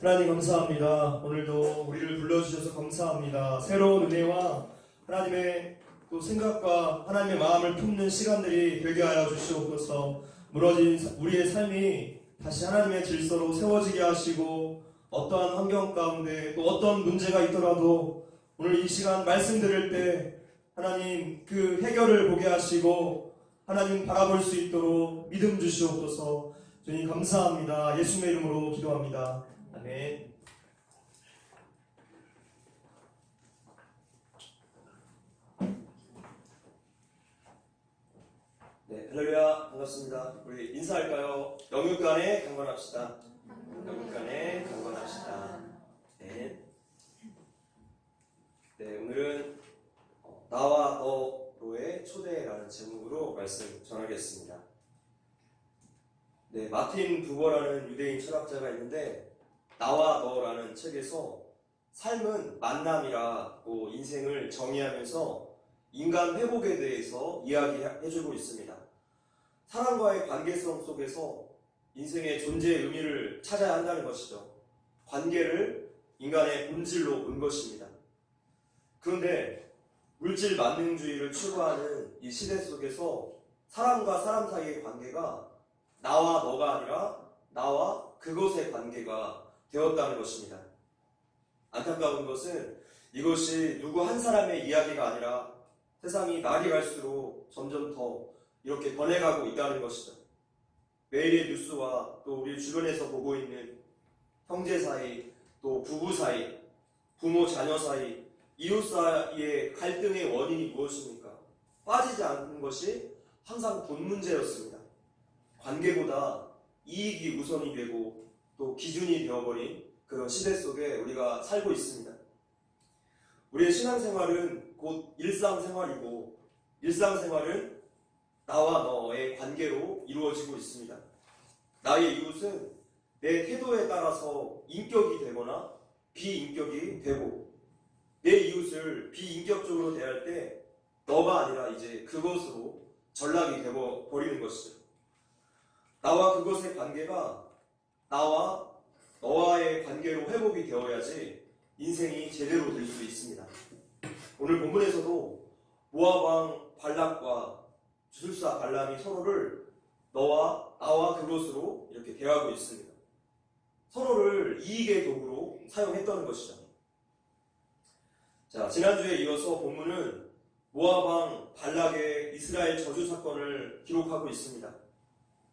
하나님 감사합니다. 오늘도 우리를 불러주셔서 감사합니다. 새로운 은혜와 하나님의 또 생각과 하나님의 마음을 품는 시간들이 되게 하여 주시옵소서. 무너진 우리의 삶이 다시 하나님의 질서로 세워지게 하시고, 어떠한 환경 가운데 또 어떤 문제가 있더라도 오늘 이 시간 말씀 들을 때 하나님 그 해결을 보게 하시고 하나님 바라볼 수 있도록 믿음 주시옵소서. 주님 감사합니다. 예수님의 이름으로 기도합니다. 아멘. 네, 할렐루야, 반갑습니다. 우리 인사할까요? 영육간에 강건합시다. 영육간에 강건합시다. 네. 네, 오늘은 나와 너로의 초대라는 제목으로 말씀 전하겠습니다. 네, 마틴 부버라는 유대인 철학자가 있는데, 나와 너라는 책에서 삶은 만남이라고 인생을 정의하면서 인간 회복에 대해서 이야기해주고 있습니다. 사람과의 관계성 속에서 인생의 존재의 의미를 찾아야 한다는 것이죠. 관계를 인간의 본질로 본 것입니다. 그런데 물질 만능주의를 추구하는 이 시대 속에서 사람과 사람 사이의 관계가 나와 너가 아니라 나와 그것의 관계가 되었다는 것입니다. 안타까운 것은 이것이 누구 한 사람의 이야기가 아니라 세상이 날이 갈수록 점점 더 이렇게 변해가고 있다는 것이죠. 매일의 뉴스와 또 우리 주변에서 보고 있는 형제 사이, 또 부부 사이, 부모 자녀 사이, 이웃 사이의 갈등의 원인이 무엇입니까? 빠지지 않는 것이 항상 돈 문제였습니다. 관계보다 이익이 우선이 되고 또 기준이 되어버린 그런 시대 속에 우리가 살고 있습니다. 우리의 신앙생활은 곧 일상생활이고 일상생활은 나와 너의 관계로 이루어지고 있습니다. 나의 이웃은 내 태도에 따라서 인격이 되거나 비인격이 되고 내 이웃을 비인격적으로 대할 때 너가 아니라 이제 그것으로 전락이 되어버리는 것이죠. 나와 그것의 관계가 나와 너와의 관계로 회복이 되어야지 인생이 제대로 될 수 있습니다. 오늘 본문에서도 모압 왕 발락과 주술사 발람이 서로를 너와 나와 그것으로 이렇게 대하고 있습니다. 서로를 이익의 도구로 사용했다는 것이죠. 자, 지난주에 이어서 본문은 모압 왕 발락의 이스라엘 저주 사건을 기록하고 있습니다.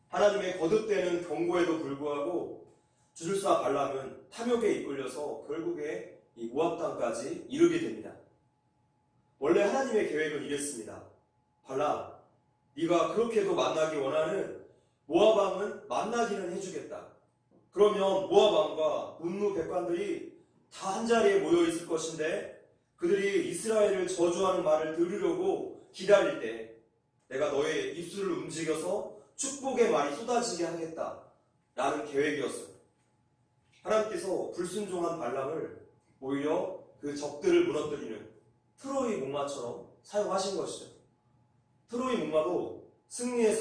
하나님의 거듭되는 경고에도 불구하고 주술사 발람은 탐욕에 이끌려서 결국에 이 모압 땅까지 이르게 됩니다. 원래 하나님의 계획은 이랬습니다. 발람, 네가 그렇게도 만나기 원하는 모압 왕은 만나기는 해주겠다. 그러면 모압 왕과 문무 백관들이 다 한자리에 모여 있을 것인데 그들이 이스라엘을 저주하는 말을 들으려고 기다릴 때 내가 너의 입술을 움직여서 축복의 말이 쏟아지게 하겠다 라는 계획이었어요. 하나님께서 불순종한 발람을 오히려 그 적들을 무너뜨리는 트로이 목마처럼 사용하신 것이죠. 트로이 목마도 승리의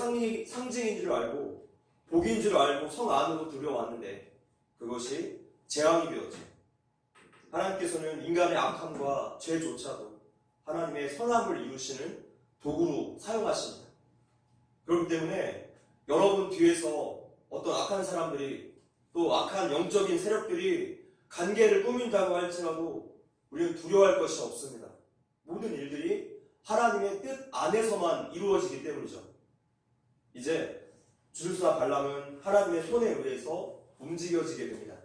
상징인 줄 알고 복인 줄 알고 성 안으로 들여왔는데 그것이 재앙이 되었죠. 하나님께서는 인간의 악함과 죄조차도 하나님의 선함을 이루시는 도구로 사용하십니다. 그렇기 때문에 여러분 뒤에서 어떤 악한 사람들이 또 악한 영적인 세력들이 관계를 꾸민다고 할지라도 우리는 두려워할 것이 없습니다. 모든 일들이 하나님의 뜻 안에서만 이루어지기 때문이죠. 이제 주술사 발람은 하나님의 손에 의해서 움직여지게 됩니다.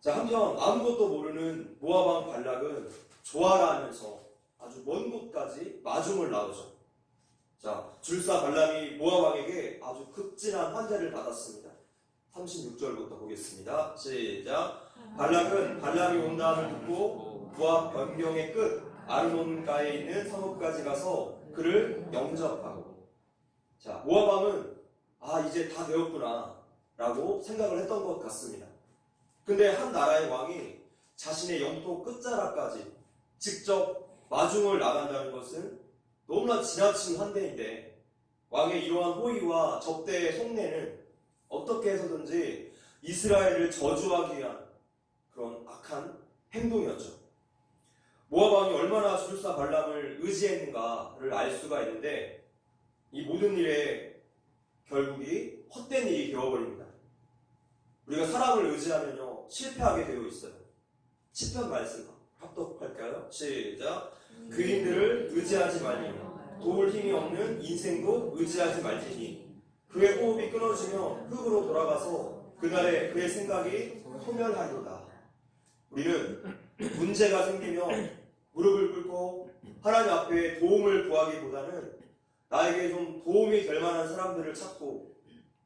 자, 한편 아무것도 모르는 모압 왕 발락은 좋아라 하면서 아주 먼 곳까지 마중을 나오죠. 자, 주술사 발람이 모압 왕에게 아주 극진한 환대를 받았습니다. 36절부터 보겠습니다. 시작. 발락은 발람이 온다함을 듣고 모압 변경의 끝 아르논가에 있는 성읍까지 가서 그를 영접하고, 자, 모압 왕은 이제 다 되었구나 라고 생각을 했던 것 같습니다. 근데 한 나라의 왕이 자신의 영토 끝자락까지 직접 마중을 나간다는 것은 너무나 지나친 환대인데 왕의 이러한 호의와 접대의 속내는 어떻게 해서든지 이스라엘을 저주하기 위한 그런 악한 행동이었죠. 모압 왕이 얼마나 주술사 발람을 의지했는가를 알 수가 있는데 이 모든 일의 결국이 헛된 일이 되어버립니다. 우리가 사람을 의지하면요 실패하게 되어 있어요. 시편 말씀 합독할까요? 시작. 그인들을 의지하지 말며 도울 힘이 없는 인생도 의지하지 말지니 그의 호흡이 끊어지며 흙으로 돌아가서 그날에 그의 생각이 소멸하리로다. 우리는 문제가 생기면 무릎을 꿇고 하나님 앞에 도움을 구하기보다는 나에게 좀 도움이 될 만한 사람들을 찾고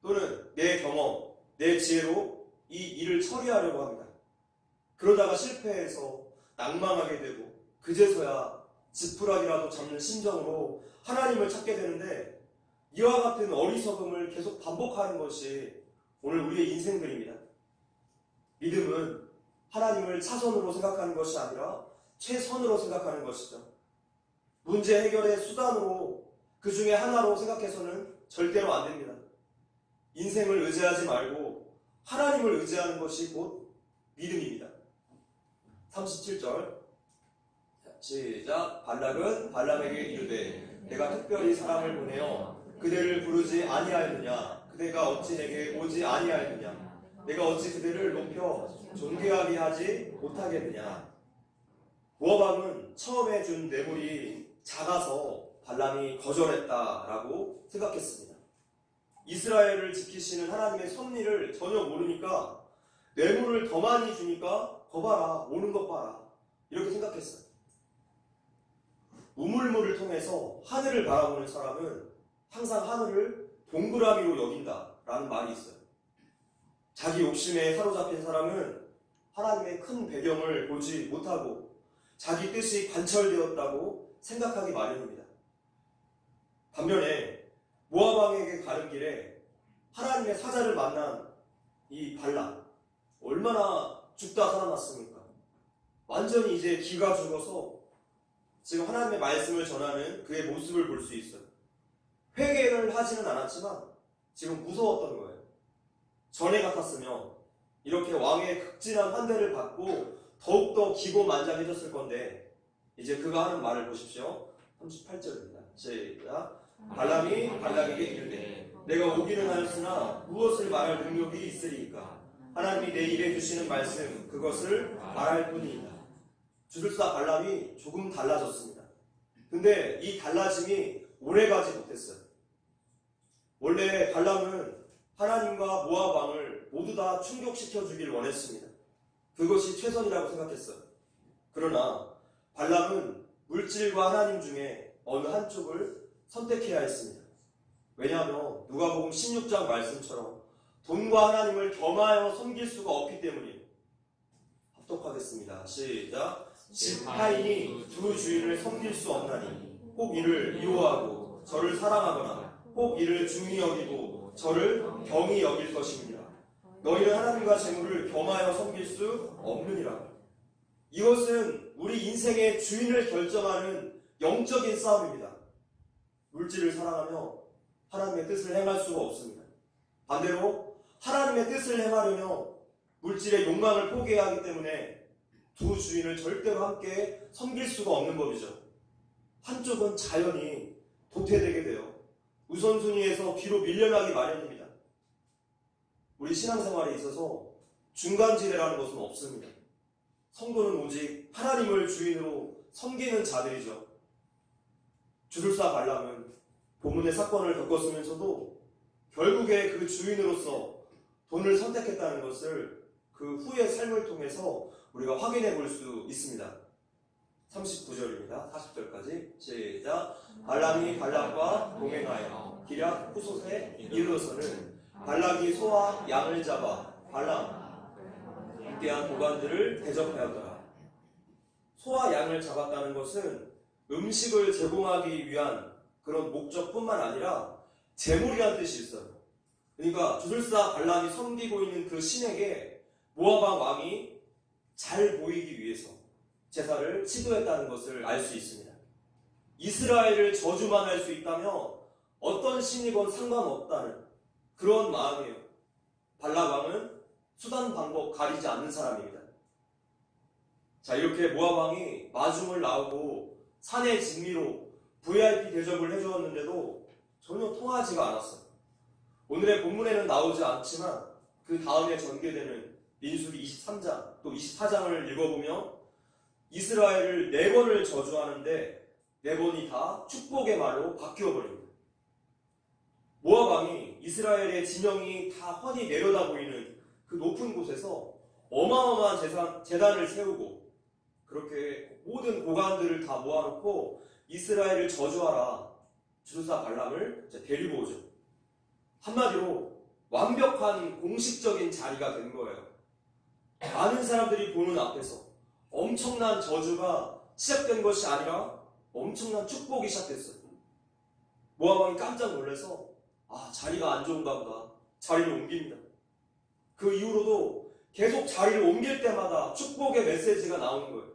또는 내 경험, 내 지혜로 이 일을 처리하려고 합니다. 그러다가 실패해서 낭망하게 되고 그제서야 지푸라기라도 잡는 심정으로 하나님을 찾게 되는데 이와 같은 어리석음을 계속 반복하는 것이 오늘 우리의 인생들입니다. 믿음은 하나님을 차선으로 생각하는 것이 아니라 최선으로 생각하는 것이죠. 문제 해결의 수단으로 그 중에 하나로 생각해서는 절대로 안 됩니다. 인생을 의지하지 말고 하나님을 의지하는 것이 곧 믿음입니다. 37절 시작. 발락은 발람에게 이르되 내가 특별히 사람을 보내어 그대를 부르지 아니하였느냐? 그대가 어찌 내게 오지 아니하였느냐? 내가 어찌 그대를 높여 존귀하게 하지 못하겠느냐? 모압 왕은 처음에 준 뇌물이 작아서 발람이 거절했다라고 생각했습니다. 이스라엘을 지키시는 하나님의 섭리를 전혀 모르니까 뇌물을 더 많이 주니까 거 봐라, 오는 것 봐라 이렇게 생각했어요. 우물물을 통해서 하늘을 바라보는 사람은 항상 하늘을 동그라미로 여긴다라는 말이 있어요. 자기 욕심에 사로잡힌 사람은 하나님의 큰 배경을 보지 못하고 자기 뜻이 관철되었다고 생각하기 마련입니다. 반면에 모압 왕에게 가는 길에 하나님의 사자를 만난 이 발람, 얼마나 죽다 살아났습니까? 완전히 이제 기가 죽어서 지금 하나님의 말씀을 전하는 그의 모습을 볼 수 있어요. 회개를 하지는 않았지만 지금 무서웠던 거예요. 전에 같았으면 이렇게 왕의 극진한 환대를 받고 더욱더 기고만장해졌을 건데, 이제 그가 하는 말을 보십시오. 38절입니다. 시작. 발람이 발락에게 이르되 내가 오기는 하였으나 무엇을 말할 능력이 있으리이까? 하나님이 내 입에 주시는 말씀 그것을 말할 뿐이다. 주술사 발람이 조금 달라졌습니다. 근데 이 달라짐이 오래가지 못했어요. 원래 발람은 하나님과 모압 왕을 모두 다 충족시켜 주길 원했습니다. 그것이 최선이라고 생각했어요. 그러나 발람은 물질과 하나님 중에 어느 한쪽을 선택해야 했습니다. 왜냐하면 누가복음 16장 말씀처럼 돈과 하나님을 겸하여 섬길 수가 없기 때문이에요. 합독하겠습니다. 시작. 집 타인이 두 주인을 섬길 수 없나니 혹 이를 미워하고 저를 사랑하거나 혹 이를 중히 여기고 저를 경히 여길 것입니다. 너희는 하나님과 재물을 겸하여 섬길 수 없느니라. 이것은 우리 인생의 주인을 결정하는 영적인 싸움입니다. 물질을 사랑하며 하나님의 뜻을 행할 수가 없습니다. 반대로 하나님의 뜻을 행하려면 물질의 욕망을 포기해야 하기 때문에 두 주인을 절대로 함께 섬길 수가 없는 법이죠. 한쪽은 자연히 도태되게 되어 우선순위에서 뒤로 밀려나기 마련입니다. 우리 신앙생활에 있어서 중간지대라는 것은 없습니다. 성도는 오직 하나님을 주인으로 섬기는 자들이죠. 주술사 발람은 본문의 사건을 겪었으면서도 결국에 그 주인으로서 돈을 선택했다는 것을 그 후의 삶을 통해서 우리가 확인해 볼 수 있습니다. 39절입니다. 40절까지 시작. 발람이 발락과 동행하여 기럇 후솥에 이르러서는 발락이 소와 양을 잡아 발람 함께한 고관들을 대접하였더라. 소와 양을 잡았다는 것은 음식을 제공하기 위한 그런 목적뿐만 아니라 재물이라는 뜻이 있어요. 그러니까 주술사 발람이 섬기고 있는 그 신에게 모압 왕이 잘 보이기 위해서 제사를 시도했다는 것을 알 수 있습니다. 이스라엘을 저주만 할 수 있다면 어떤 신이건 상관없다는 그런 마음이에요. 발락 왕은 수단 방법 가리지 않는 사람입니다. 자, 이렇게 모압 왕이 마중을 나오고 산의 진미로 VIP 대접을 해주었는데도 전혀 통하지가 않았어요. 오늘의 본문에는 나오지 않지만 그 다음에 전개되는 민수기 23장 또 24장을 읽어보면 이스라엘을 4번을 저주하는데 4번이 다 축복의 말로 바뀌어버립니다. 모압 왕이 이스라엘의 진영이 다 훤히 내려다 보이는 그 높은 곳에서 어마어마한 제단을 세우고 그렇게 모든 고관들을 다 모아놓고 이스라엘을 저주하라. 주술사 발람을 데리고 오죠. 한마디로 완벽한 공식적인 자리가 된 거예요. 많은 사람들이 보는 앞에서 엄청난 저주가 시작된 것이 아니라 엄청난 축복이 시작됐어요. 모압 왕이 깜짝 놀라서 자리가 안 좋은가 보다. 자리를 옮깁니다. 그 이후로도 계속 자리를 옮길 때마다 축복의 메시지가 나오는 거예요.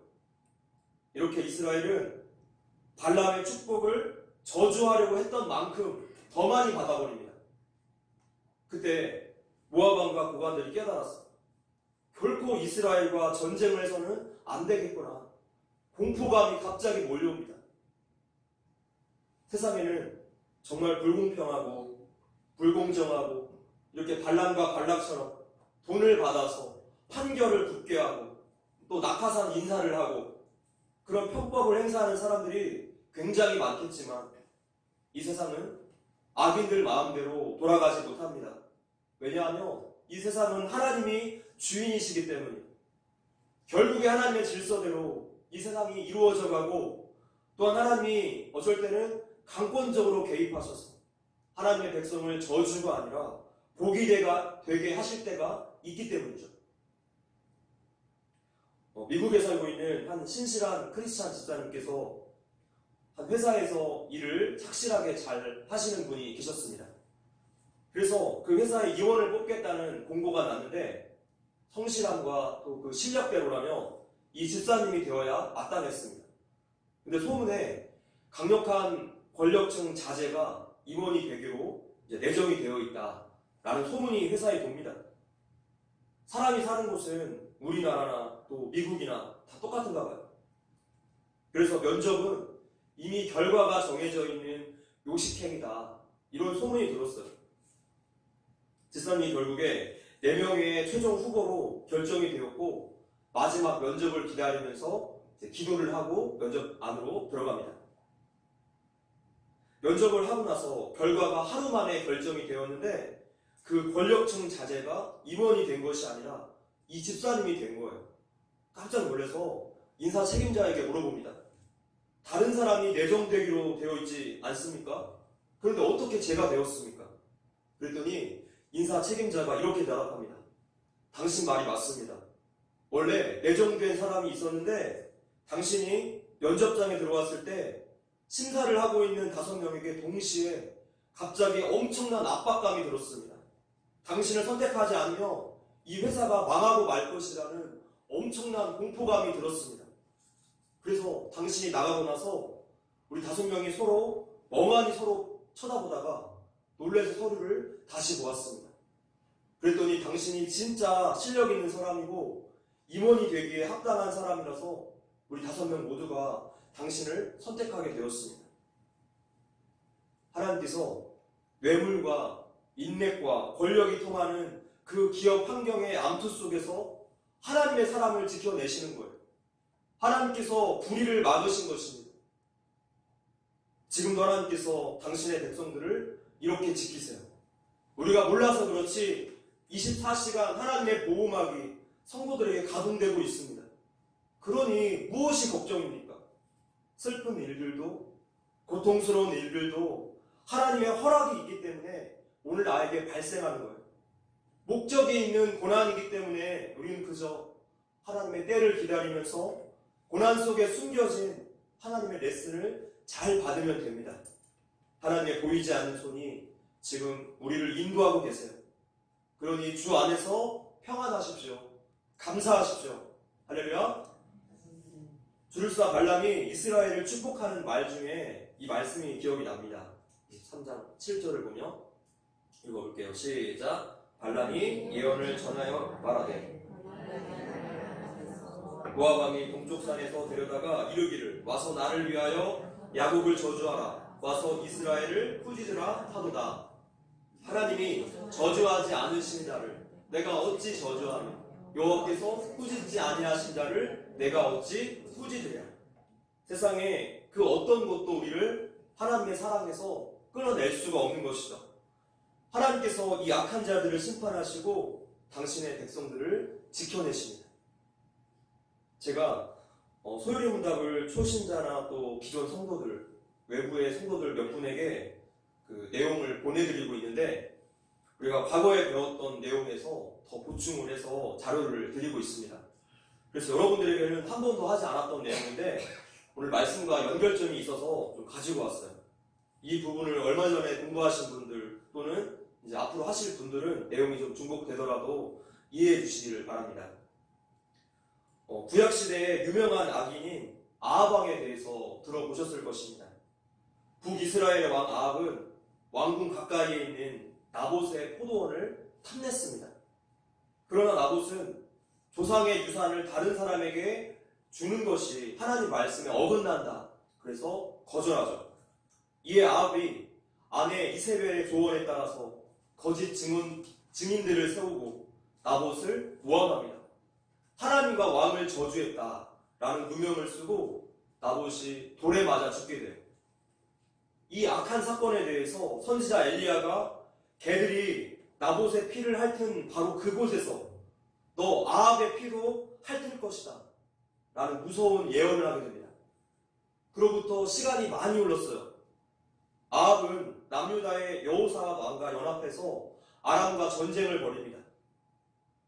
이렇게 이스라엘은 발람의 축복을 저주하려고 했던 만큼 더 많이 받아버립니다. 그때 모압 왕과 고관들이 깨달았어요. 결코 이스라엘과 전쟁을 해서는 안 되겠구나. 공포감이 갑자기 몰려옵니다. 세상에는 정말 불공평하고 불공정하고 이렇게 발람과 발락처럼 돈을 받아서 판결을 굳게 하고 또 낙하산 인사를 하고 그런 편법을 행사하는 사람들이 굉장히 많겠지만 이 세상은 악인들 마음대로 돌아가지 못합니다. 왜냐하면 이 세상은 하나님이 주인이시기 때문에 결국에 하나님의 질서대로 이 세상이 이루어져 가고 또한 하나님이 어쩔 때는 강권적으로 개입하셔서 하나님의 백성을 저주가 아니라 복이 되게 하실 때가 있기 때문이죠. 미국에 살고 있는 한 신실한 크리스찬 집사님께서 한 회사에서 일을 착실하게 잘 하시는 분이 계셨습니다. 그래서 그 회사에 임원을 뽑겠다는 공고가 났는데 성실함과 또 그 실력대로라면 이 집사님이 되어야 마땅했습니다. 근데 소문에 강력한 권력층 자제가 임원이 되기로 이제 내정이 되어 있다라는 소문이 회사에 돕니다. 사람이 사는 곳은 우리나라나 또 미국이나 다 똑같은가 봐요. 그래서 면접은 이미 결과가 정해져 있는 요식행위다, 이런 소문이 들었어요. 집사님이 결국에 4명의 최종 후보로 결정이 되었고 마지막 면접을 기다리면서 기도를 하고 면접 안으로 들어갑니다. 면접을 하고 나서 결과가 하루 만에 결정이 되었는데 그 권력층 자제가 임원이 된 것이 아니라 이 집사님이 된 거예요. 깜짝 놀라서 인사 책임자에게 물어봅니다. 다른 사람이 내정되기로 되어 있지 않습니까? 그런데 어떻게 제가 되었습니까? 그랬더니 인사 책임자가 이렇게 대답합니다. 당신 말이 맞습니다. 원래 내정된 사람이 있었는데 당신이 면접장에 들어왔을 때 심사를 하고 있는 5명에게 동시에 갑자기 엄청난 압박감이 들었습니다. 당신을 선택하지 않으면 이 회사가 망하고 말 것이라는 엄청난 공포감이 들었습니다. 그래서 당신이 나가고 나서 우리 5명이 서로 멍하니 서로 쳐다보다가 놀라서 서류를 다시 보았습니다. 그랬더니 당신이 진짜 실력 있는 사람이고 임원이 되기에 합당한 사람이라서 우리 5명 모두가 당신을 선택하게 되었습니다. 하나님께서 뇌물과 인맥과 권력이 통하는 그 기업 환경의 암투 속에서 하나님의 사람을 지켜내시는 거예요. 하나님께서 불의를 막으신 것입니다. 지금도 하나님께서 당신의 백성들을 이렇게 지키세요. 우리가 몰라서 그렇지 24시간 하나님의 보호막이 성도들에게 가동되고 있습니다. 그러니 무엇이 걱정입니까? 슬픈 일들도 고통스러운 일들도 하나님의 허락이 있기 때문에 오늘 나에게 발생하는 거예요. 목적이 있는 고난이기 때문에 우리는 그저 하나님의 때를 기다리면서 고난 속에 숨겨진 하나님의 레슨을 잘 받으면 됩니다. 하나님의 보이지 않는 손이 지금 우리를 인도하고 계세요. 그러니 주 안에서 평안하십시오. 감사하십시오. 할렐루야. 주르스와 발람이 이스라엘을 축복하는 말 중에 이 말씀이 기억이 납니다. 3장 7절을 보며 읽어볼게요. 시작. 발람이 예언을 전하여 말하되 모압 왕이 동쪽 산에서 데려다가 이르기를 와서 나를 위하여 야곱을 저주하라. 와서 이스라엘을 꾸짖으라 하도다. 하나님이 저주하지 않으신 자를 내가 어찌 저주하며 여호와께서 꾸짖지 아니하신 자를 내가 어찌 꾸짖으랴. 세상에 그 어떤 것도 우리를 하나님의 사랑에서 끊어낼 수가 없는 것이죠. 하나님께서 이 악한 자들을 심판하시고 당신의 백성들을 지켜내십니다. 제가 소요리 문답을 초신자나 또 기존 성도들, 외부의 성도들 몇 분에게 그 내용을 보내드리고 있는데 우리가 과거에 배웠던 내용에서 더 보충을 해서 자료를 드리고 있습니다. 그래서 여러분들에게는 한 번도 하지 않았던 내용인데 오늘 말씀과 연결점이 있어서 좀 가지고 왔어요. 이 부분을 얼마 전에 공부하신 분들 또는 이제 앞으로 하실 분들은 내용이 좀 중복되더라도 이해해 주시기를 바랍니다. 구약시대의 유명한 악인인 아합 왕에 대해서 들어보셨을 것입니다. 북이스라엘의 왕 아합은 왕궁 가까이에 있는 나봇의 포도원을 탐냈습니다. 그러나 나봇은 조상의 유산을 다른 사람에게 주는 것이 하나님 말씀에 어긋난다. 그래서 거절하죠. 이에 아합이 아내 이세벨의 조언에 따라서 거짓 증인들을 세우고 나봇을 모함합니다. 하나님과 왕을 저주했다라는 누명을 쓰고 나봇이 돌에 맞아 죽게 돼요. 이 악한 사건에 대해서 선지자 엘리야가 개들이 나봇의 피를 핥은 바로 그곳에서 너 아합의 피도 핥을 것이다 라는 무서운 예언을 하게 됩니다. 그로부터 시간이 많이 흘렀어요. 아합은 남유다의 여호사 왕과 연합해서 아람과 전쟁을 벌입니다.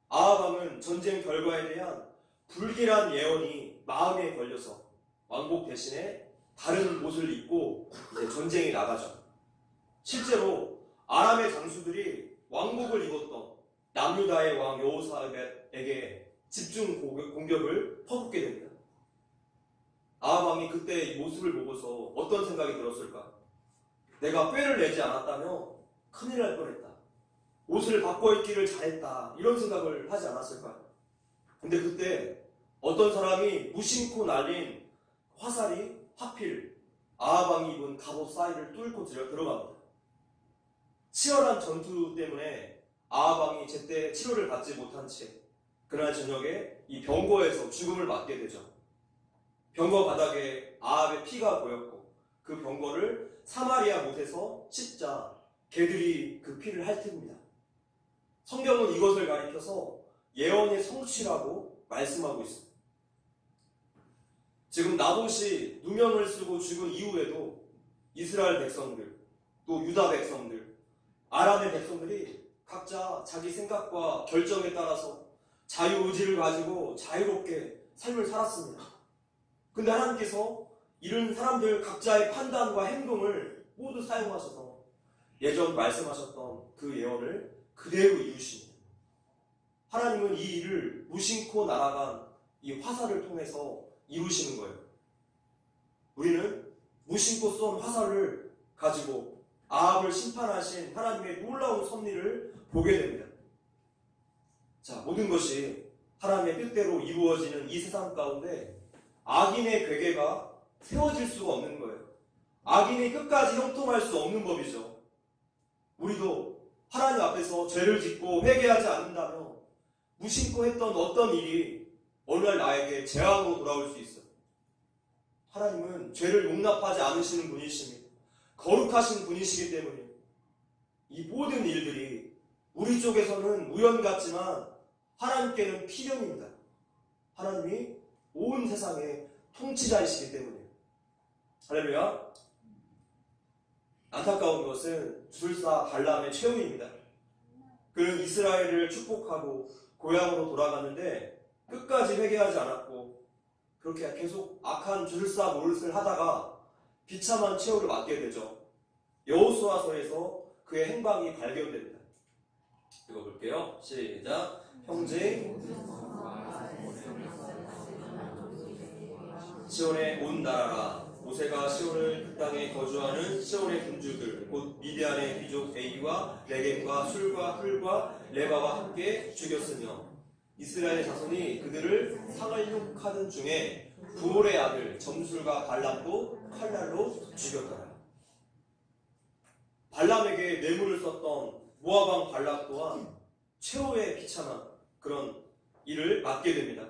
아합 왕은 전쟁 결과에 대한 불길한 예언이 마음에 걸려서 왕복 대신에 다른 옷을 입고 이제 전쟁에 나가죠. 실제로 아람의 장수들이 왕복을 입었던 남유다의 왕 여호사에게 집중 공격을 퍼붓게 됩니다. 아합 왕이 그때 이 모습을 보고서 어떤 생각이 들었을까? 내가 꾀를 내지 않았다면 큰일 날 뻔했다. 옷을 바꿔 입기를 잘했다. 이런 생각을 하지 않았을까? 근데 그때 어떤 사람이 무심코 날린 화살이 하필 아합 왕이 입은 갑옷 사이를 뚫고 들어갑니다. 치열한 전투 때문에 아합 왕이 제때 치료를 받지 못한 채 그날 저녁에 이 병거에서 죽음을 맞게 되죠. 병거 바닥에 아합의 피가 보였고 그 병거를 사마리아 못에서 씻자 개들이 그 피를 핥습니다. 성경은 이것을 가리켜서 예언의 성취라고 말씀하고 있습니다. 지금 나봇이 누명을 쓰고 죽은 이후에도 이스라엘 백성들, 또 유다 백성들, 아람의 백성들이 각자 자기 생각과 결정에 따라서 자유의지를 가지고 자유롭게 삶을 살았습니다. 근데 하나님께서 이런 사람들 각자의 판단과 행동을 모두 사용하셔서 예전 말씀하셨던 그 예언을 그대로 이루십니다. 하나님은 이 일을 무심코 날아간 이 화살을 통해서 이루시는 거예요. 우리는 무심코 쏜 화살을 가지고 아합을 심판하신 하나님의 놀라운 섭리를 보게 됩니다. 자, 모든 것이 하나님의 뜻대로 이루어지는 이 세상 가운데 악인의 괴계가 세워질 수가 없는 거예요. 악인이 끝까지 형통할 수 없는 법이죠. 우리도 하나님 앞에서 죄를 짓고 회개하지 않는다면 무심코 했던 어떤 일이 어느 날 나에게 재앙으로 돌아올 수 있어요. 하나님은 죄를 용납하지 않으시는 분이십니다. 거룩하신 분이시기 때문에 이 모든 일들이 우리 쪽에서는 우연 같지만 하나님께는 필연입니다. 하나님이 온 세상의 통치자이시기 때문이에요. 할렐루야. 안타까운 것은 주술사 발람의 최후입니다. 그는 이스라엘을 축복하고 고향으로 돌아갔는데 끝까지 회개하지 않았고 그렇게 계속 악한 주술사 노릇을 하다가 비참한 최후를 맞게 되죠. 여호수아서에서 그의 행방이 발견됩니다. 읽어볼게요. 시작. 형제 시온의 온 나라라 모세가 시온을 그 땅에 거주하는 시온의 군주들 곧 미디안의 귀족 에이와 레겜과 술과 훌과 레바와 함께 죽였으며 이스라엘 자손이 그들을 상을 욕하던 중에 부올의 아들 점술과 발람도 칼날로 죽였더라. 발람에게 뇌물을 썼던 모압 왕 발람 또한 최후의 비참한 그런 일을 맞게 됩니다.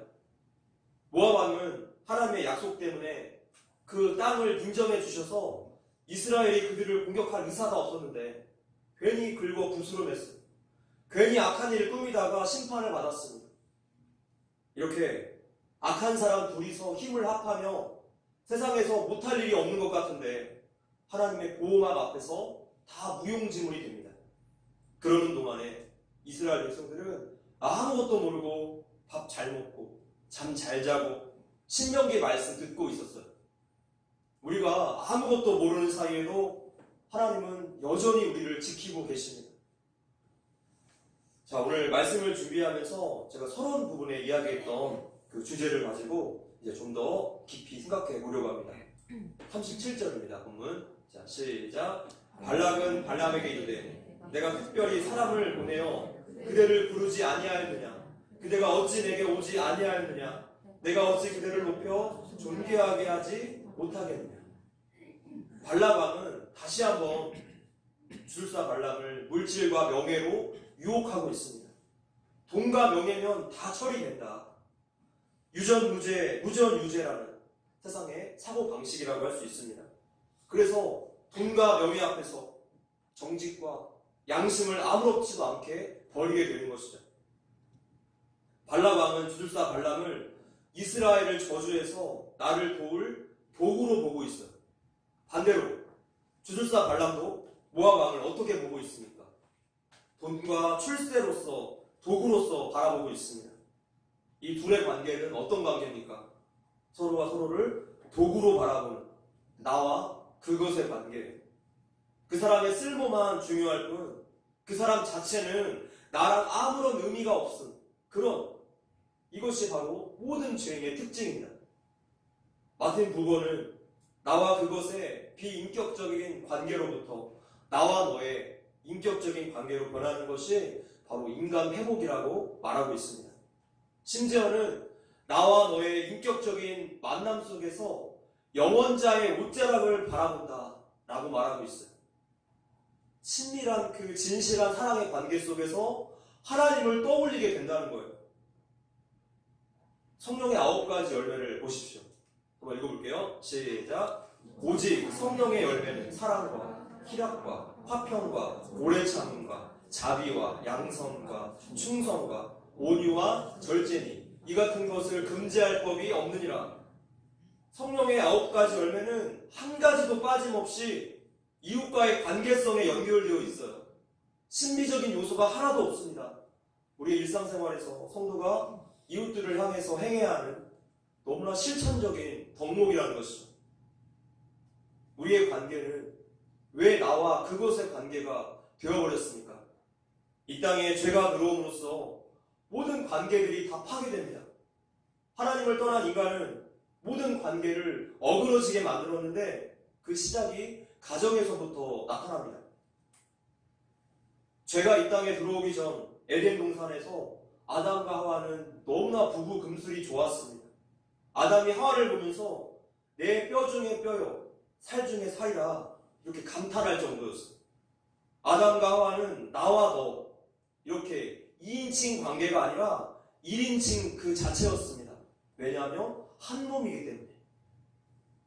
모압 왕은 하나님의 약속 때문에 그 땅을 인정해 주셔서 이스라엘이 그들을 공격할 의사가 없었는데 괜히 긁어 붓으로 냈어요. 괜히 악한 일을 꾸미다가 심판을 받았습니다. 이렇게 악한 사람 둘이서 힘을 합하며 세상에서 못할 일이 없는 것 같은데 하나님의 보호막 앞에서 다 무용지물이 됩니다. 그러는 동안에 이스라엘 백성들은 아무것도 모르고 밥 잘 먹고 잠 잘 자고 신명기 말씀 듣고 있었어요. 우리가 아무것도 모르는 사이에도 하나님은 여전히 우리를 지키고 계십니다. 자, 오늘 말씀을 준비하면서 제가 서론 부분에 이야기했던 그 주제를 가지고 이제 좀 더 깊이 생각해 보려고 합니다. 37절입니다. 본문. 자, 시작. 발락은 발람에게 이르되 내가 특별히 사람을 보내어 그대를 부르지 아니하였느냐? 그대가 어찌 내게 오지 아니하였느냐? 내가 어찌 그대를 높여 존귀하게 하지 못하겠느냐? 발람 왕은 다시 한번 주술사 발람을 물질과 명예로 유혹하고 있습니다. 돈과 명예면 다 처리된다. 유전무죄, 무전유죄라는 세상의 사고방식이라고 할 수 있습니다. 그래서 돈과 명예 앞에서 정직과 양심을 아무렇지도 않게 버리게 되는 것이죠. 발람 왕은 주술사 발람을 이스라엘을 저주해서 나를 도울 도구로 보고 있어요. 반대로 주술사 발람도 모압 왕을 어떻게 보고 있습니까? 돈과 출세로서 도구로서 바라보고 있습니다. 이 둘의 관계는 어떤 관계입니까? 서로가 서로를 도구로 바라보는 나와 그것의 관계. 그 사람의 쓸모만 중요할 뿐 그 사람 자체는 나랑 아무런 의미가 없음. 그런 이것이 바로 모든 죄인의 특징입니다. 마틴 부버는 나와 그것의 비인격적인 관계로부터 나와 너의 인격적인 관계로 변하는 것이 바로 인간 회복이라고 말하고 있습니다. 심지어는 나와 너의 인격적인 만남 속에서 영원자의 옷자락을 바라본다 라고 말하고 있어요. 친밀한 그 진실한 사랑의 관계 속에서 하나님을 떠올리게 된다는 거예요. 성령의 9가지 열매를 보십시오. 한번 읽어볼게요. 시작. 오직 성령의 열매는 사랑과 희락과 화평과 오래 참음과 자비와 양성과 충성과 온유와 절제니 이 같은 것을 금지할 법이 없느니라. 성령의 9가지 열매는 한 가지도 빠짐없이 이웃과의 관계성에 연결되어 있어요. 신비적인 요소가 하나도 없습니다. 우리 일상생활에서 성도가 이웃들을 향해서 행해야 하는 너무나 실천적인 덕목이라는 것이죠. 우리의 관계는 왜 나와 그것의 관계가 되어버렸습니까? 이 땅에 죄가 들어옴으로써 모든 관계들이 다 파괴됩니다. 하나님을 떠난 인간은 모든 관계를 어그러지게 만들었는데 그 시작이 가정에서부터 나타납니다. 죄가 이 땅에 들어오기 전 에덴 동산에서 아담과 하와는 너무나 부부 금슬이 좋았습니다. 아담이 하와를 보면서 내 뼈 중에 뼈요, 살 중에 살이라 이렇게 감탄할 정도였어요. 아담과 하와는 나와 너 이렇게 2인칭 관계가 아니라 1인칭 그 자체였습니다. 왜냐하면 한 몸이기 때문에.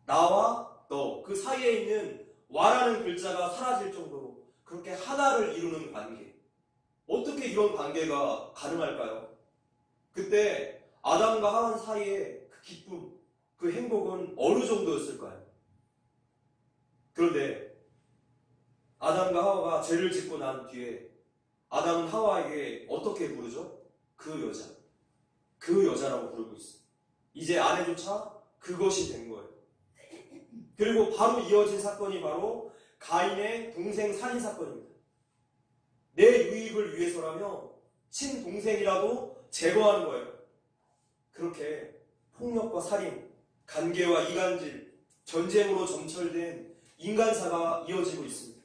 나와 너 그 사이에 있는 와라는 글자가 사라질 정도로 그렇게 하나를 이루는 관계. 어떻게 이런 관계가 가능할까요? 그때 아담과 하와 사이의 그 기쁨, 그 행복은 어느 정도였을까요? 그런데 아담과 하와가 죄를 짓고 난 뒤에 아담은 하와에게 어떻게 부르죠? 그 여자. 그 여자라고 부르고 있어요. 이제 아내조차 그것이 된 거예요. 그리고 바로 이어진 사건이 바로 가인의 동생 살인 사건입니다. 내 유익을 위해서라면 친동생이라도 제거하는 거예요. 그렇게 폭력과 살인, 간계와 이간질, 전쟁으로 점철된 인간사가 이어지고 있습니다.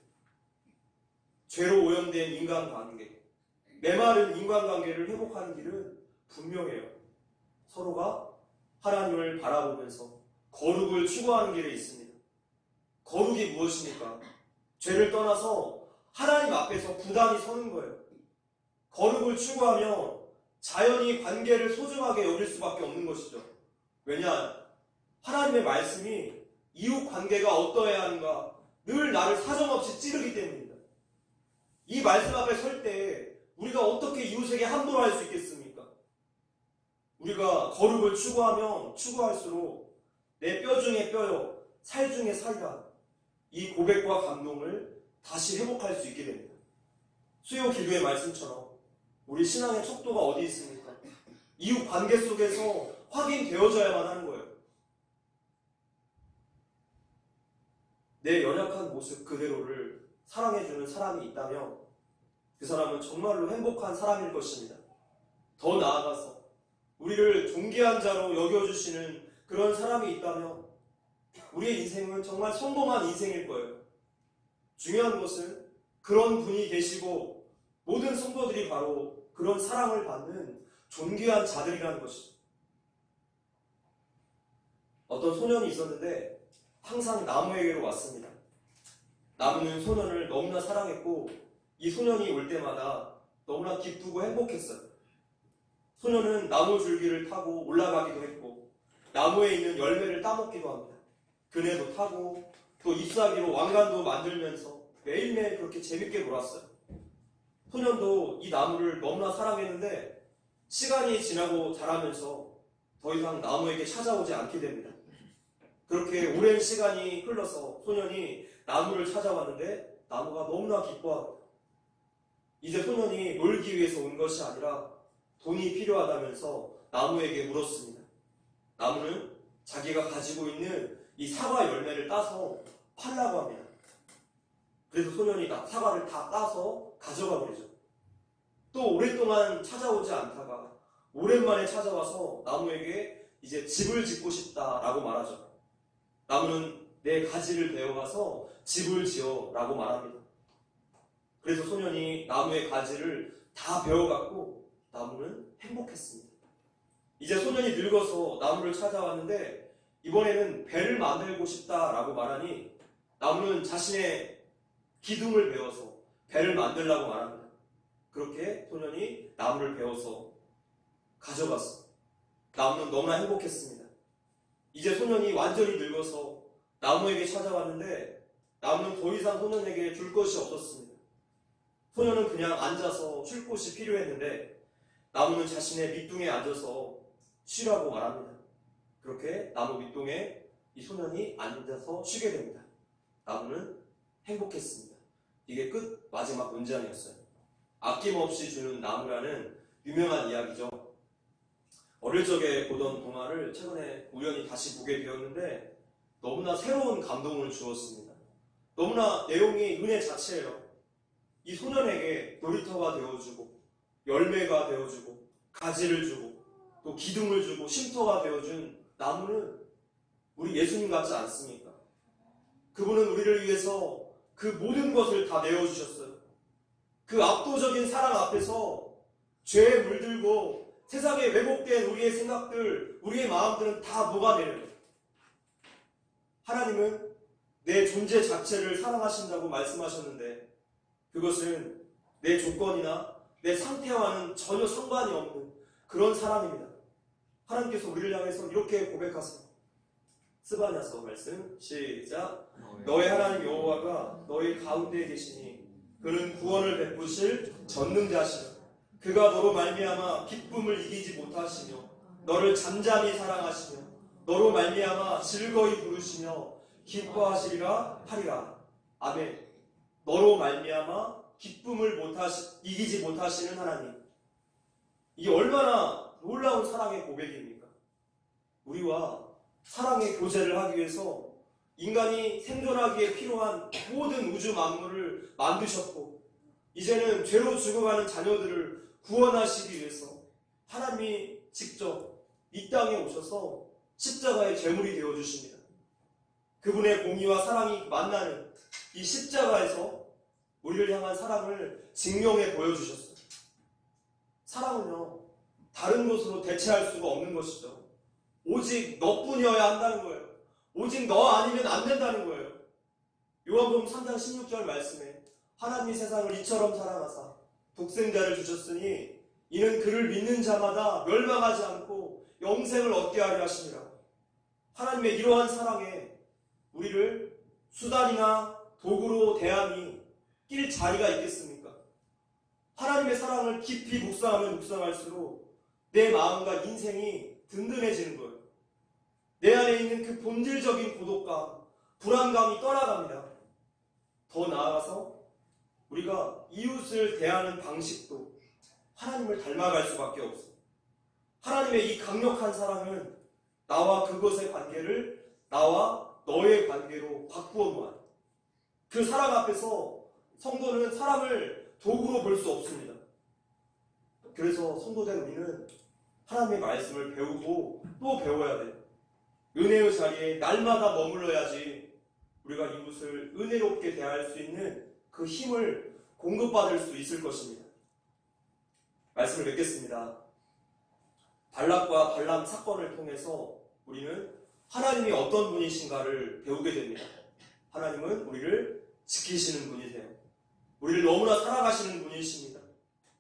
죄로 오염된 인간관계, 메마른 인간관계를 회복하는 길은 분명해요. 서로가 하나님을 바라보면서 거룩을 추구하는 길에 있습니다. 거룩이 무엇입니까? 죄를 떠나서 하나님 앞에서 부단히 서는 거예요. 거룩을 추구하며 자연히 관계를 소중하게 여길 수밖에 없는 것이죠. 왜냐? 하나님의 말씀이 이웃 관계가 어떠해야 하는가 늘 나를 사정없이 찌르기 때문입니다. 이 말씀 앞에 설 때 우리가 어떻게 이웃에게 함부로 할 수 있겠습니까? 우리가 거룩을 추구하면 추구할수록 내 뼈 중에 뼈요, 살 중에 살이다. 이 고백과 감동을 다시 회복할 수 있게 됩니다. 수요 기도의 말씀처럼 우리 신앙의 척도가 어디 있습니까? 이웃 관계 속에서 확인되어져야만 하는 거예요. 내 연약한 모습 그대로를 사랑해주는 사람이 있다면 그 사람은 정말로 행복한 사람일 것입니다. 더 나아가서 우리를 존귀한 자로 여겨주시는 그런 사람이 있다면 우리의 인생은 정말 성공한 인생일 거예요. 중요한 것은 그런 분이 계시고 모든 성도들이 바로 그런 사랑을 받는 존귀한 자들이라는 것이죠. 어떤 소년이 있었는데 항상 나무에게로 왔습니다. 나무는 소년을 너무나 사랑했고 이 소년이 올 때마다 너무나 기쁘고 행복했어요. 소년은 나무 줄기를 타고 올라가기도 했고 나무에 있는 열매를 따먹기도 합니다. 그네도 타고 또 잎사귀로 왕관도 만들면서 매일매일 그렇게 재밌게 놀았어요. 소년도 이 나무를 너무나 사랑했는데 시간이 지나고 자라면서 더 이상 나무에게 찾아오지 않게 됩니다. 그렇게 오랜 시간이 흘러서 소년이 나무를 찾아왔는데 나무가 너무나 기뻐합니다. 이제 소년이 놀기 위해서 온 것이 아니라 돈이 필요하다면서 나무에게 물었습니다. 나무는 자기가 가지고 있는 이 사과 열매를 따서 팔라고 합니다. 그래서 소년이 사과를 다 따서 가져가 버리죠. 또 오랫동안 찾아오지 않다가 오랜만에 찾아와서 나무에게 이제 집을 짓고 싶다라고 말하죠. 나무는 내 가지를 베어가서 집을 지어 라고 말합니다. 그래서 소년이 나무의 가지를 다 베어갖고 나무는 행복했습니다. 이제 소년이 늙어서 나무를 찾아왔는데 이번에는 배를 만들고 싶다라고 말하니 나무는 자신의 기둥을 베어서 배를 만들라고 말합니다. 그렇게 소년이 나무를 베어서 가져갔어. 나무는 너무나 행복했습니다. 이제 소년이 완전히 늙어서 나무에게 찾아왔는데 나무는 더 이상 소년에게 줄 것이 없었습니다. 소년은 그냥 앉아서 쉴 곳이 필요했는데 나무는 자신의 밑둥에 앉아서 쉬라고 말합니다. 그렇게 나무 밑동에 이 소년이 앉아서 쉬게 됩니다. 나무는 행복했습니다. 이게 끝 마지막 문장이었어요. 아낌없이 주는 나무라는 유명한 이야기죠. 어릴 적에 보던 동화를 최근에 우연히 다시 보게 되었는데 너무나 새로운 감동을 주었습니다. 너무나 내용이 은혜 자체예요. 이 소년에게 놀이터가 되어주고 열매가 되어주고 가지를 주고 또 기둥을 주고 쉼터가 되어준 나무는 우리 예수님 같지 않습니까? 그분은 우리를 위해서 그 모든 것을 다 내어주셨어요. 그 압도적인 사랑 앞에서 죄에 물들고 세상에 왜곡된 우리의 생각들, 우리의 마음들은 다 녹아내려요. 하나님은 내 존재 자체를 사랑하신다고 말씀하셨는데 그것은 내 조건이나 내 상태와는 전혀 상관이 없는 그런 사랑입니다. 하나님께서 우리를 향해서 이렇게 고백하세요. 스바냐서 말씀 시작. 너의 하나님 여호와가 너희 가운데에 계시니 그는 구원을 베푸실 전능자시라. 그가 너로 말미암아 기쁨을 이기지 못하시며 너를 잠잠히 사랑하시며 너로 말미암아 즐거이 부르시며 기뻐하시리라 하리라. 아멘. 너로 말미암아 기쁨을 이기지 못하시는 하나님. 이게 얼마나 놀라운 사랑의 고백입니까? 우리와 사랑의 교제를 하기 위해서 인간이 생존하기에 필요한 모든 우주 만물을 만드셨고 이제는 죄로 죽어가는 자녀들을 구원하시기 위해서 하나님이 직접 이 땅에 오셔서 십자가의 제물이 되어주십니다. 그분의 공의와 사랑이 만나는 이 십자가에서 우리를 향한 사랑을 증명해 보여주셨어요. 사랑은요, 다른 것으로 대체할 수가 없는 것이죠. 오직 너뿐이어야 한다는 거예요. 오직 너 아니면 안 된다는 거예요. 요한복음 3장 16절 말씀에 하나님이 세상을 이처럼 사랑하사 독생자를 주셨으니 이는 그를 믿는 자마다 멸망하지 않고 영생을 얻게 하려 하심이라. 하나님의 이러한 사랑에 우리를 수단이나 도구로 대함이 낄 자리가 있겠습니까? 하나님의 사랑을 깊이 묵상하면 묵상할수록 내 마음과 인생이 든든해지는 거예요. 내 안에 있는 그 본질적인 고독감, 불안감이 떠나갑니다. 더 나아가서 우리가 이웃을 대하는 방식도 하나님을 닮아갈 수밖에 없어요. 하나님의 이 강력한 사랑은 나와 그것의 관계를 나와 너의 관계로 바꾸어 놓아요. 그 사랑 앞에서 성도는 사랑을 도구로 볼 수 없습니다. 그래서 성도된 우리는 하나님의 말씀을 배우고 또 배워야 돼요. 은혜의 자리에 날마다 머물러야지 우리가 이웃을 은혜롭게 대할 수 있는 그 힘을 공급받을 수 있을 것입니다. 말씀을 맺겠습니다. 발락과 발람 사건을 통해서 우리는 하나님이 어떤 분이신가를 배우게 됩니다. 하나님은 우리를 지키시는 분이세요. 우리를 너무나 사랑하시는 분이십니다.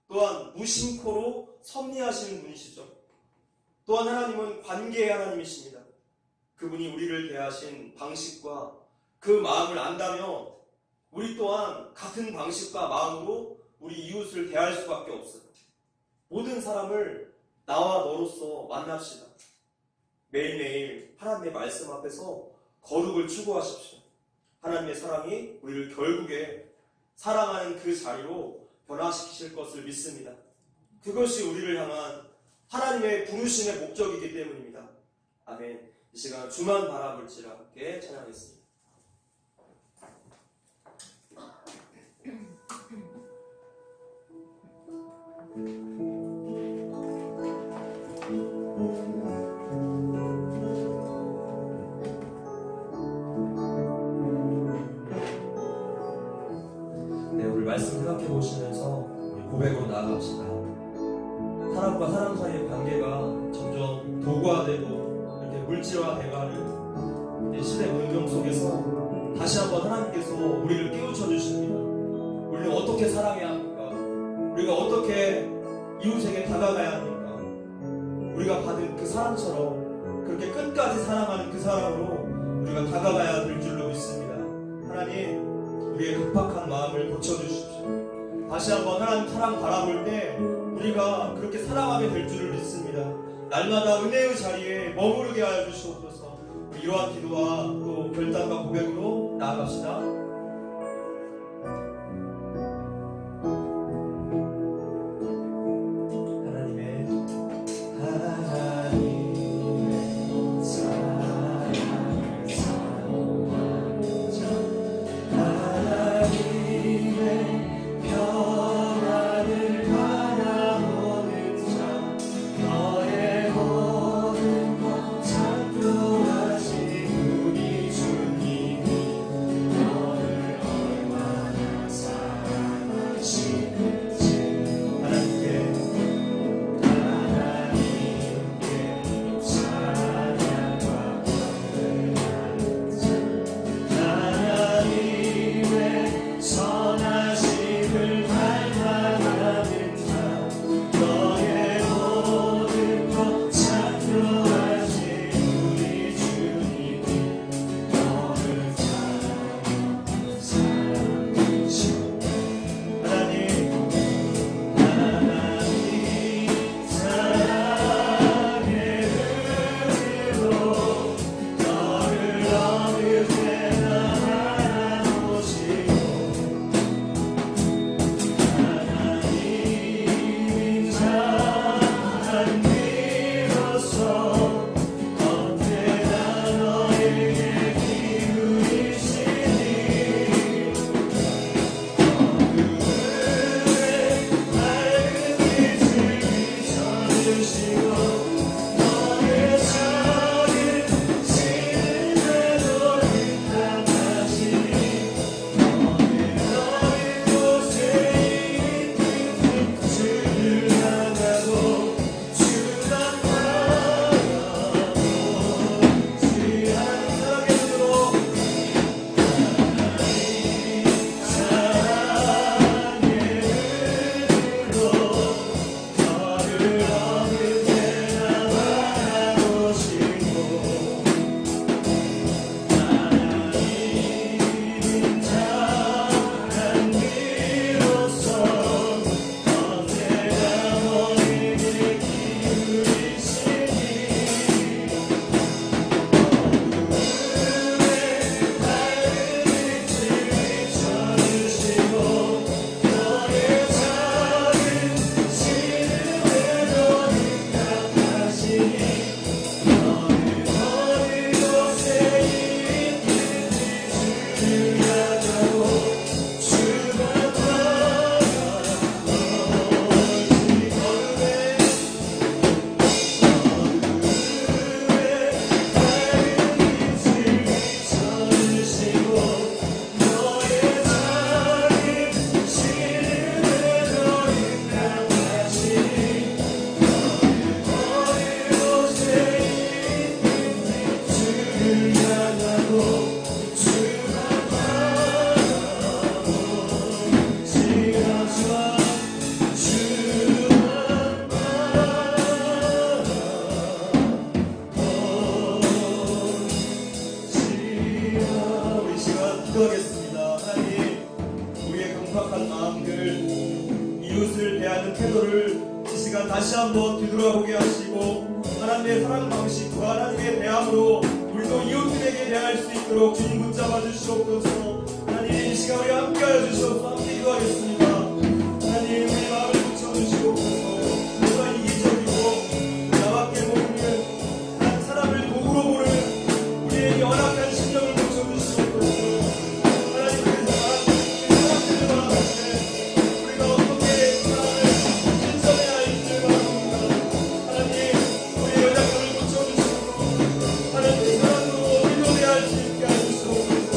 또한 무심코로 섭리하시는 분이시죠. 또한 하나님은 관계의 하나님이십니다. 그분이 우리를 대하신 방식과 그 마음을 안다면 우리 또한 같은 방식과 마음으로 우리 이웃을 대할 수밖에 없어요. 모든 사람을 나와 너로서 만납시다. 매일매일 하나님의 말씀 앞에서 거룩을 추구하십시오. 하나님의 사랑이 우리를 결국에 사랑하는 그 자리로 변화시키실 것을 믿습니다. 그것이 우리를 향한 하나님의 부르심의 목적이기 때문입니다. 아멘. 이 시간 주만 바라볼지라 함께 찬양하겠습니다. 네, 우리 말씀 생각해 보시면서 우리 고백으로 나아갑시다. 사람과 사람 사이의 관계가 점점 도구화되고 이렇게 물질화돼가는 이 시대 문명 속에서 다시 한번 하나님께서 우리를 깨우쳐 주십니다. 우리는 어떻게 살아가야 합니까? 우리가 어떻게 이웃에게 다가가야 합니까? 우리가 받은 그 사랑처럼 그렇게 끝까지 사랑하는 그 사랑으로 우리가 다가가야 될 줄로 믿습니다. 하나님, 우리의 급박한 마음을 고쳐주십시오. 다시 한번 하나님 사랑 바라볼 때 우리가 그렇게 사랑하게 될 줄을 믿습니다. 날마다 은혜의 자리에 머무르게 하여 주시옵소서. 이러한 기도와 또 결단과 고백으로 나아갑시다. 기도하겠습니다. 하나님, 우리의 강팍한 마음들, 이웃을 대하는 태도를 이 시간 다시 한번 뒤돌아보게 하시고 하나님의 사랑 방식과 하나님의 대함으로 우리 우리도 이웃들에게 대할 수 있도록 주님 붙잡아 주시옵소서. 하나님 이 시간 우리 함께하여 주시옵소서. 함께 기도하겠습니다. 하나님 우리 마음을 붙여주시옵소서. 우리가 이기적이고 나밖에 모르는 한 사람을 도구로 보는 우리에게 연약한 심령을 붙여주시옵소서. 하나님 그 사람들을 바라볼 때 우리가 어떻게 사람을 진정해야 할지를 바랍니다. 하나님 우리의 연약함을 붙여주시고 하나님 그 사람으로 우리도 대할 수 있게 하시옵소서.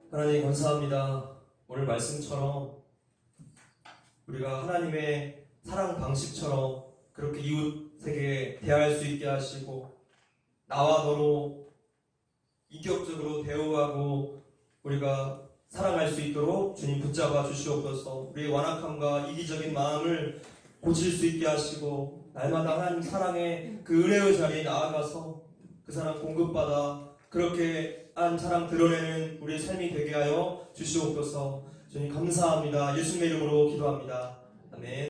하나님 감사합니다. 오늘 말씀처럼 우리가 하나님의 사랑 방식처럼 그렇게 이웃에게 대할 수 있게 하시고 나와 너로 인격적으로 대우하고 우리가 사랑할 수 있도록 주님 붙잡아 주시옵소서. 우리의 완악함과 이기적인 마음을 고칠 수 있게 하시고 날마다 하나님 사랑의 그 은혜의 자리에 나아가서 그 사랑 공급받아 그렇게 한 사랑 드러내는 우리의 삶이 되게 하여 주시옵소서. 주님 감사합니다. 예수님의 이름으로 기도합니다. 아멘.